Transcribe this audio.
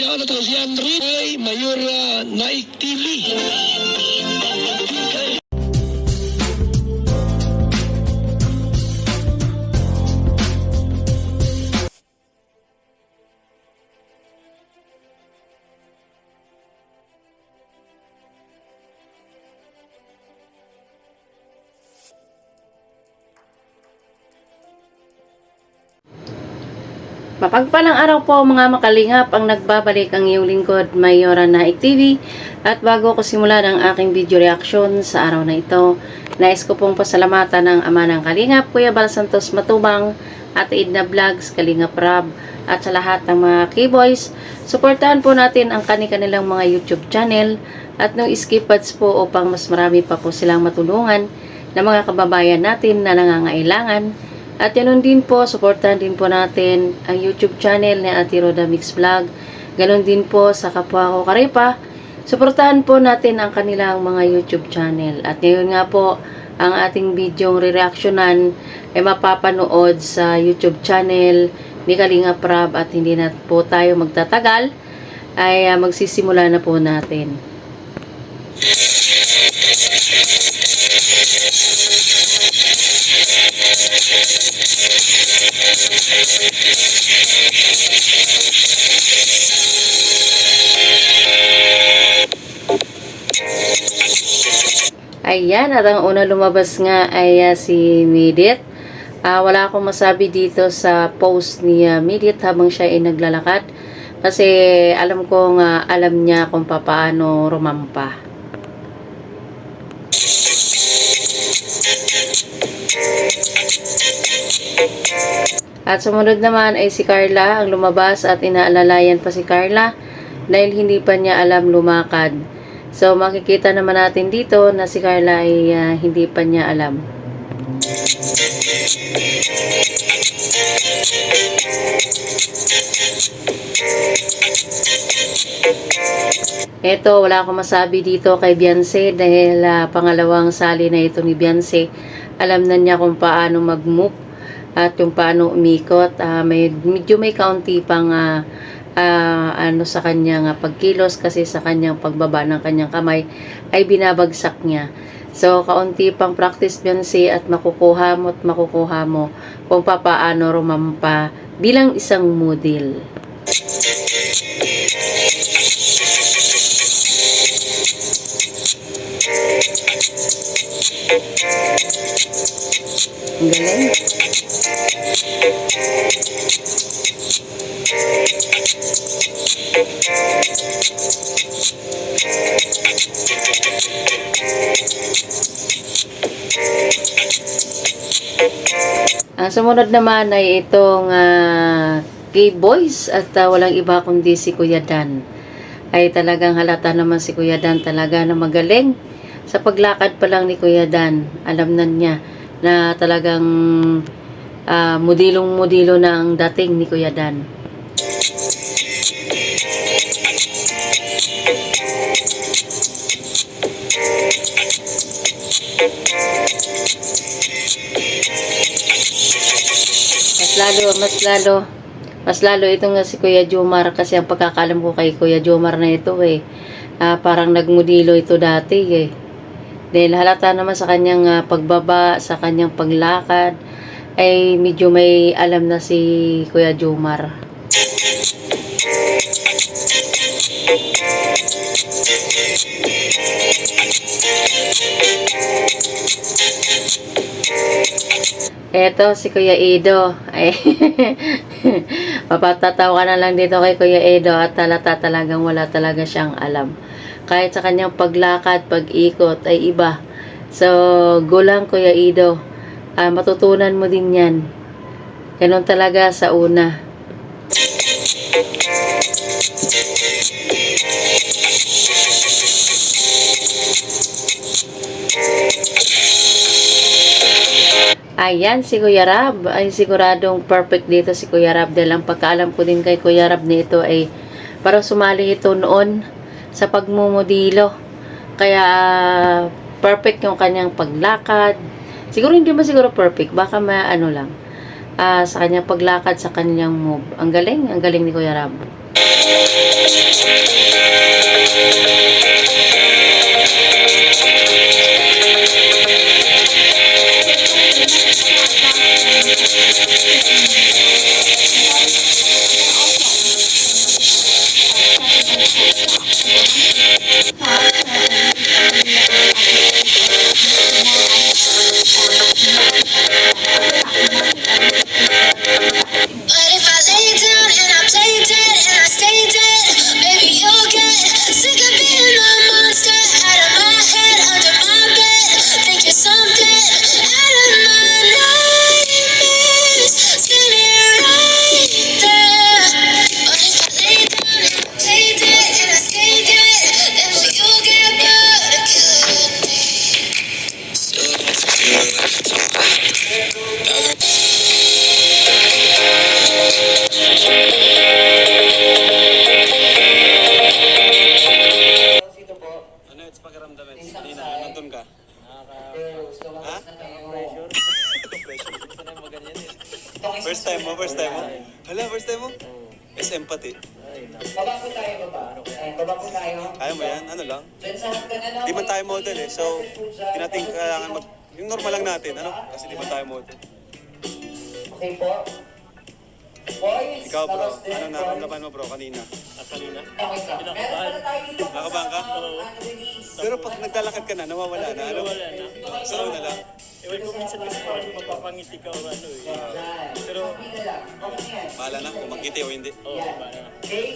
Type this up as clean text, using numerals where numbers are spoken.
Siya na si Andre ay Mayor Naik TV. Mapagpalang araw po mga makalingap, ang nagbabalik ang iyong lingkod, Mayora Naik TV. At bago ko simulan ang aking video reaction sa araw na ito, nais ko pong pasalamatan ng ama ng kalingap, Kuya Bal Santos Matubang, Ate Edna Vlogs, Kalingap Rab, at sa lahat ng mga keyboys. Suportahan po natin ang kanilang mga YouTube channel at no skip ads po upang mas marami pa po silang matulungan na mga kababayan natin na nangangailangan. At yun din po, supportahan din po natin ang YouTube channel ni Ate Roda Mix Vlog. Ganon din po sa kapwa ko Karepa. Supportahan po natin ang kanilang mga YouTube channel. At ngayon nga po, ang ating videong re-reactionan ay mapapanood sa YouTube channel ni Kalingap Rab. At hindi na po tayo magtatagal, ay magsisimula na po natin. Ayan, at ang una lumabas nga ay si Midit. Wala akong masabi dito sa post ni Midit habang siya ay naglalakad. Kasi alam ko nga, alam niya kung paano rumampa. At sumunod naman ay si Carla ang lumabas at inaalalayan pa si Carla dahil hindi pa niya alam lumakad. So, makikita naman natin dito na si Carla ay hindi pa niya alam. Eto, wala akong masabi dito kay Beyonce dahil pangalawang sali na ito ni Beyonce. Alam na niya kung paano mag-move at kung paano umikot. Medyo may kaunti pang sa kanyang pagkilos kasi sa kanyang pagbaba ng kanyang kamay ay binabagsak niya. So, kaunti pang practice Beyonce at makukuha mo kung paano rumampa bilang isang model. Ang galing. Ang sumunod naman ay itong K-Boys at walang iba kundi si Kuya Dan. Ay talagang halata naman si Kuya Dan talaga na magaling. Sa paglakad pa lang ni Kuya Dan, alam na niya na talagang modilong-modilo na ang dating ni Kuya Dan. Mas lalo itong si Kuya Jomar kasi ang pagkakalam ko kay Kuya Jomar na ito parang nagmodilo ito dati Dahil halata naman sa kanyang pagbaba, sa kanyang paglakad, ay medyo may alam na si Kuya Jomar. Eto, si Kuya Edo. Ay, mapatatawa ka na lang dito kay Kuya Edo at halata talagang wala talaga siyang alam. Kahit sa kanyang paglakad, pag-ikot ay iba. So, gulang Kuya Edo. Matutunan mo din yan. Ganon talaga sa una. Ayan, si Kuya Rab. Ay siguradong perfect dito si Kuya Rab. Dahil ang pagkaalam ko din kay Kuya Rab nito ay parang sumali ito noon sa pagmumodilo. Kaya perfect yung kanyang paglakad. Siguro hindi ba siguro perfect. Baka lang. Sa kanyang paglakad, sa kanyang move. Ang galing ni Kuya Rab. But if I lay down and I play dead and I stay dead, maybe you'll get sick of being the monster out of my head, under my bed. Think you're something out of my nightmares, sitting right there. But if I lay down and I play dead and I stay dead, then will you get bored of killing me? Ano it's pakiramdam it's? Kanina, nandun ka? Ha? First time mo? Hala, first time mo? SM pati. Baba po tayo, baba. Baba po tayo. Kaya mo yan? Ano lang? Diyan sa hagdan na lang. Di man tayo model eh. So, di natin kailangan mag... Yung normal lang natin, ano? Kasi di man tayo model. Okay po. Boys, Ikaw bro, tapos din, anong nararamdaman mo bro kanina? Okay ka. Meron pala tayo dito. Nakabahan ka? Unreleased. Pero pag naglalakad ka na, nawawala na. Ano? Wala na. Sarap na lang. Ewan ko minsan kasi parang mapapangiti ka o ano eh. Yan. Pero- Sabi na lang. Okay na yan. Bahala na kung magkiti o hindi. Oo, Yan. paano? Okay?